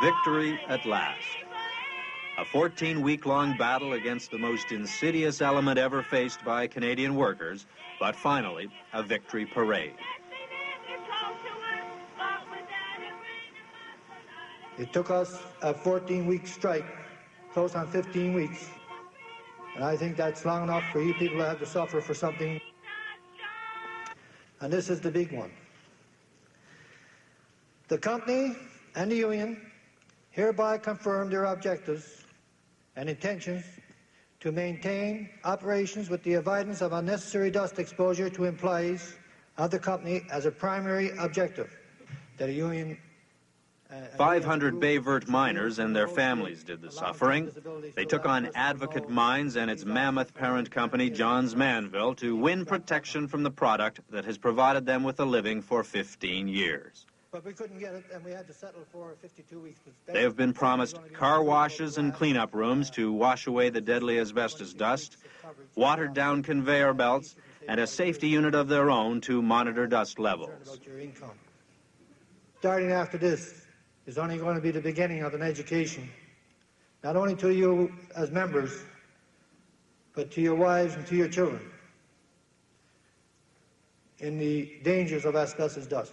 Victory at last. A 14-week-long battle against the most insidious element ever faced by Canadian workers, but finally, a victory parade. It took us a 14-week strike, close on 15 weeks. And I think that's long enough for you people to have to suffer for something. And this is the big one. The company and the union hereby confirm their objectives and intentions to maintain operations with the avoidance of unnecessary dust exposure to employees of the company as a primary objective. That a union 500 Baie Verte miners and their families did the suffering. They took on Advocate Mines and its mammoth parent company, Johns Manville, to win protection from the product that has provided them with a living for 15 years. But we couldn't get it, and we had to settle for 52 weeks. They have been promised car washes and cleanup rooms to wash away the deadly asbestos dust, watered-down conveyor belts, and a safety unit of their own to monitor dust levels. Starting after this is only going to be the beginning of an education, not only to you as members, but to your wives and to your children in the dangers of asbestos dust.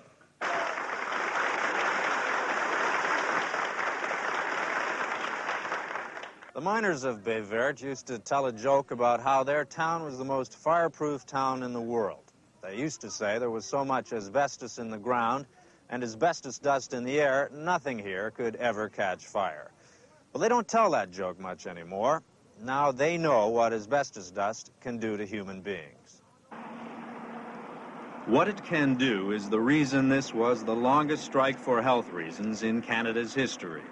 The miners of Baie Verte used to tell a joke about how their town was the most fireproof town in the world. They used to say there was so much asbestos in the ground and asbestos dust in the air, nothing here could ever catch fire. Well, they don't tell that joke much anymore. Now they know what asbestos dust can do to human beings. What it can do is the reason this was the longest strike for health reasons in Canada's history.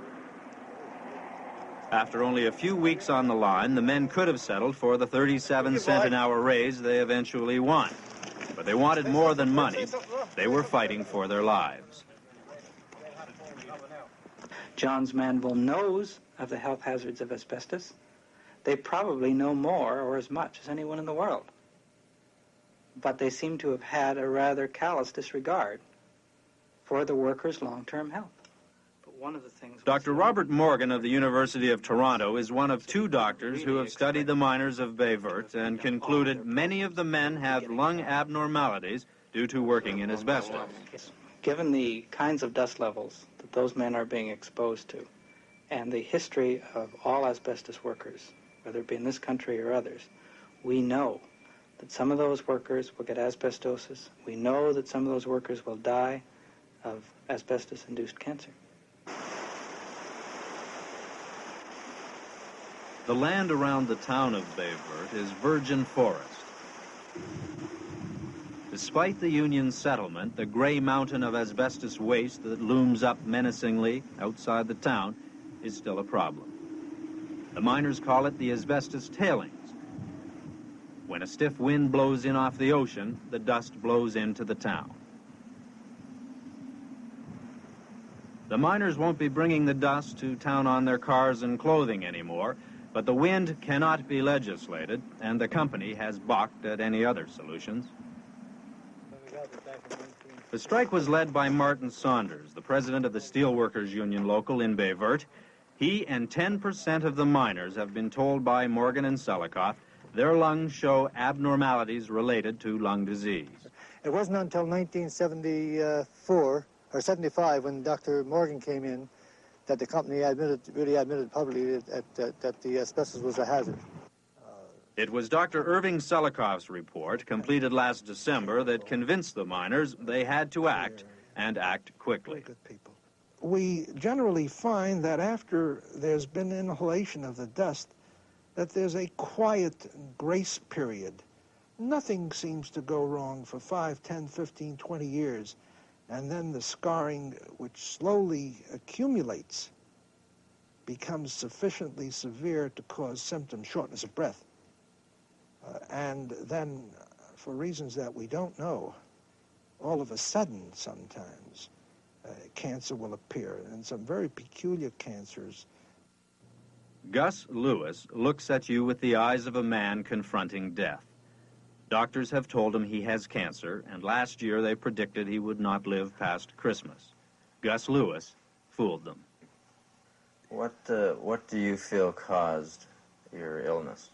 After only a few weeks on the line, the men could have settled for the 37-cent an hour raise they eventually won. But they wanted more than money. They were fighting for their lives. Johns Manville knows of the health hazards of asbestos. They probably know more or as much as anyone in the world. But they seem to have had a rather callous disregard for the workers' long-term health. One of the things Dr. Robert Morgan of the University of Toronto is one of two doctors who have studied the miners of Baie Verte and concluded many of the men have lung abnormalities due to working in asbestos. Given the kinds of dust levels that those men are being exposed to and the history of all asbestos workers, whether it be in this country or others, we know that some of those workers will get asbestosis. We know that some of those workers will die of asbestos-induced cancer. The land around the town of Baie Verte is virgin forest. Despite the Union settlement, the gray mountain of asbestos waste that looms up menacingly outside the town is still a problem. The miners call it the asbestos tailings. When a stiff wind blows in off the ocean, the dust blows into the town. The miners won't be bringing the dust to town on their cars and clothing anymore, but the wind cannot be legislated, and the company has balked at any other solutions. The strike was led by Martin Saunders, the president of the Steelworkers Union local in Baie Verte. He and 10% of the miners have been told by Morgan and Selikoff their lungs show abnormalities related to lung disease. It wasn't until 1974 or 75 when Dr. Morgan came in that the company really admitted publicly that the asbestos was a hazard. It was Dr. Irving Selikoff's report, completed last December, that convinced the miners they had to act, and act quickly. We generally find that after there's been inhalation of the dust, that there's a quiet grace period. Nothing seems to go wrong for 5, 10, 15, 20 years. And then the scarring, which slowly accumulates, becomes sufficiently severe to cause symptoms, shortness of breath. And then, for reasons that we don't know, all of a sudden, sometimes, cancer will appear, and some very peculiar cancers. Gus Lewis looks at you with the eyes of a man confronting death. Doctors have told him he has cancer, and last year they predicted he would not live past Christmas. Gus Lewis fooled them. What do you feel caused your illness?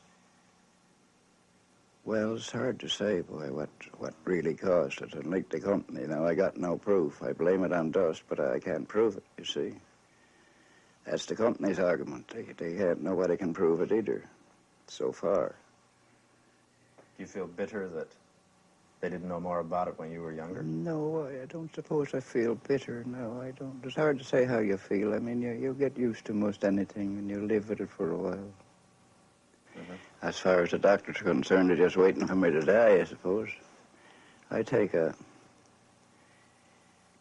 Well, it's hard to say, boy, what really caused it. Unlike the company, now I got no proof. I blame it on dust, but I can't prove it, you see. That's the company's argument. They can't, nobody can prove it either, so far. Do you feel bitter that they didn't know more about it when you were younger? No, I don't suppose I feel bitter, no, I don't. It's hard to say how you feel. I mean, you get used to most anything, and you live with it for a while. Mm-hmm. As far as the doctors are concerned, they're just waiting for me to die, I suppose. I take a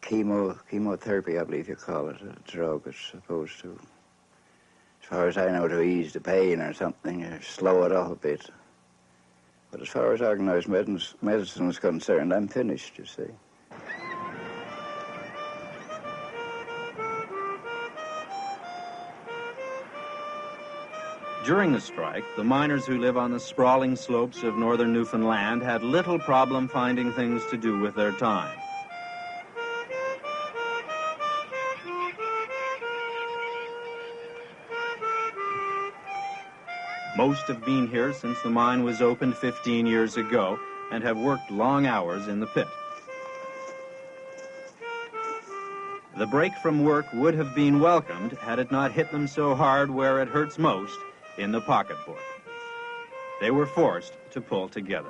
chemotherapy, I believe you call it, a drug. It's supposed to, as far as I know, to ease the pain or something, or slow it up a bit. But as far as organized medicine is concerned, I'm finished, you see. During the strike, the miners who live on the sprawling slopes of northern Newfoundland had little problem finding things to do with their time. Most have been here since the mine was opened 15 years ago and have worked long hours in the pit. The break from work would have been welcomed had it not hit them so hard where it hurts most, in the pocketbook. They were forced to pull together.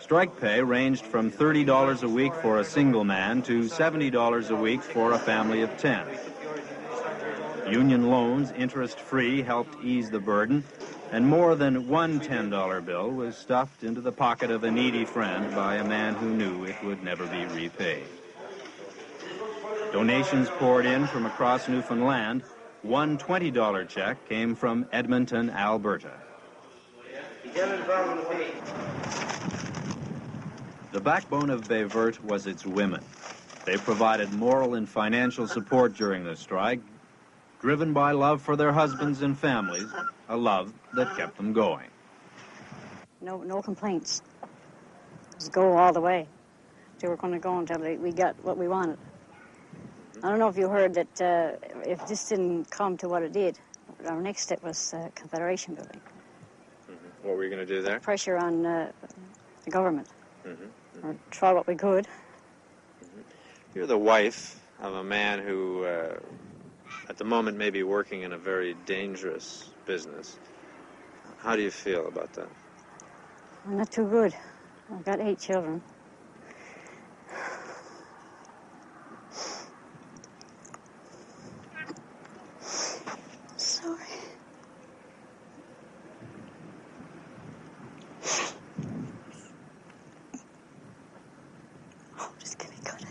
Strike pay ranged from $30 a week for a single man to $70 a week for a family of 10. Union loans, interest-free, helped ease the burden, and more than one $10 bill was stuffed into the pocket of a needy friend by a man who knew it would never be repaid. Donations poured in from across Newfoundland. One $20 check came from Edmonton, Alberta. The backbone of Baie Verte was its women. They provided moral and financial support during the strike, driven by love for their husbands and families, a love that kept them going. No complaints. Just go all the way. They were going to go until we got what we wanted. I don't know if you heard that if this didn't come to what it did, our next step was Confederation building. What were you going to do there? Pressure on the government. Or try what we could. You're the wife of a man who, at the moment, may be working in a very dangerous business. How do you feel about that? I'm not too good. I've got 8 children. Sorry. Oh, just give me cut out.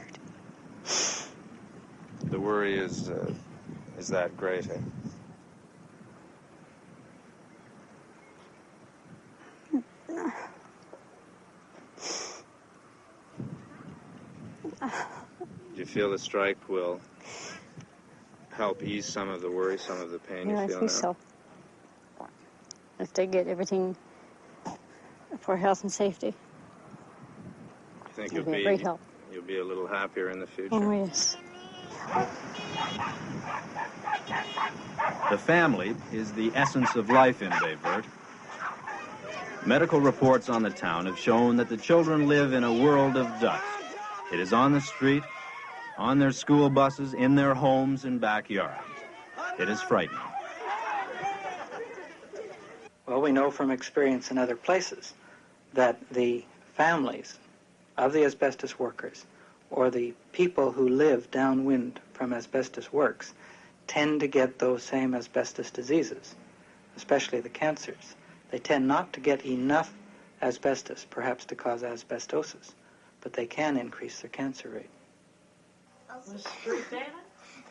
The worry is that great, eh? Do you feel the strike will help ease some of the worry, some of the pain you feel now? I think so. If they get everything for health and safety, You think it'll be a great help. You'll be a little happier in the future? Oh, yes. The family is the essence of life in Baie Verte. Medical reports on the town have shown that the children live in a world of dust. It is on the street, on their school buses, in their homes and backyards. It is frightening. Well, we know from experience in other places that the families of the asbestos workers or the people who live downwind from asbestos works tend to get those same asbestos diseases, especially the cancers. They tend not to get enough asbestos, perhaps to cause asbestosis, but they can increase their cancer rate.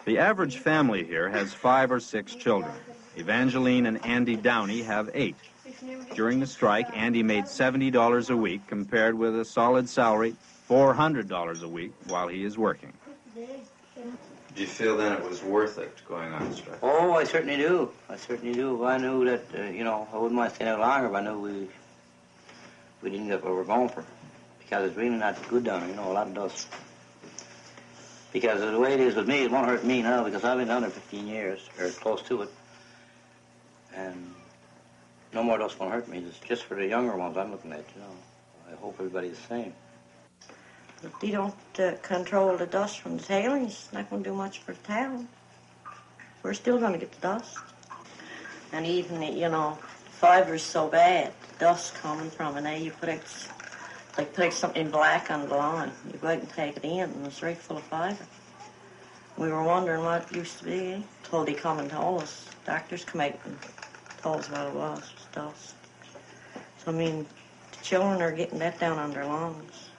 The average family here has 5 or 6 children. Evangeline and Andy Downey have 8. During the strike, Andy made $70 a week compared with a solid salary, $400 a week, while he is working. Do you feel then it was worth it going on strike? Oh, I certainly do. I certainly do. If I knew that, I wouldn't want to stay out longer if I knew we didn't get what we're going for. Because it's really not good down there, you know, a lot of dust. Because the way it is with me, it won't hurt me now because I've been down there 15 years, or close to it. And no more dust won't hurt me. It's just for the younger ones I'm looking at, you know. I hope everybody's the same. If they don't control the dust from the tailings, it's not going to do much for the town. We're still going to get the dust. And even, you know, the fiber's so bad, the dust coming from it, now you put something black on the lawn. You go out and take it in, and it's right full of fiber. We were wondering what it used to be. Till they come and told us. Doctors come out and told us what it was dust. So, I mean, the children are getting that down on their lungs.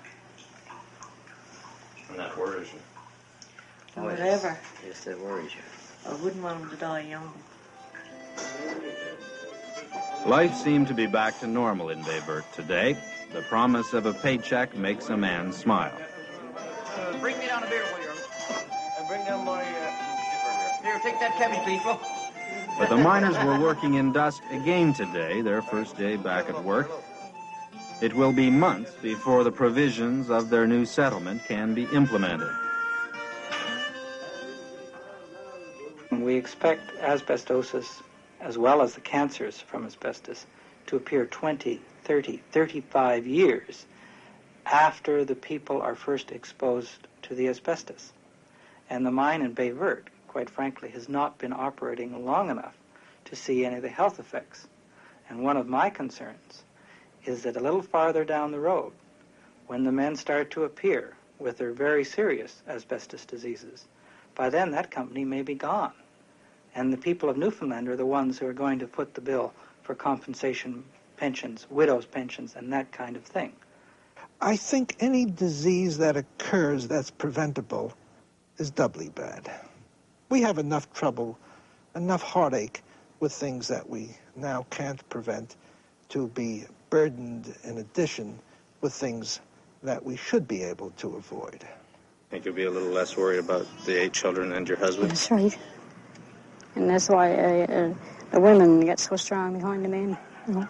And that worries you? Oh, whatever. Yes, that worries you. I wouldn't want them to die young. Life seemed to be back to normal in Baie Verte today. The promise of a paycheck makes a man smile. Bring me down a beer, will you? Bring down my... Here, take that cabbage leaf, look. But the miners were working in dust again today, their first day back at work. It will be months before the provisions of their new settlement can be implemented. We expect asbestosis, as well as the cancers from asbestos, to appear 20, 30, 35 years after the people are first exposed to the asbestos. And the mine in Baie Verte, quite frankly, has not been operating long enough to see any of the health effects. And one of my concerns is that a little farther down the road, when the men start to appear with their very serious asbestos diseases, by then that company may be gone. And the people of Newfoundland are the ones who are going to foot the bill for compensation pensions, widows' pensions, and that kind of thing. I think any disease that occurs that's preventable is doubly bad. We have enough trouble, enough heartache with things that we now can't prevent to be burdened in addition with things that we should be able to avoid. Think you'll be a little less worried about the 8 children and your husband? That's right. And that's why the women get so strong behind the men, you know.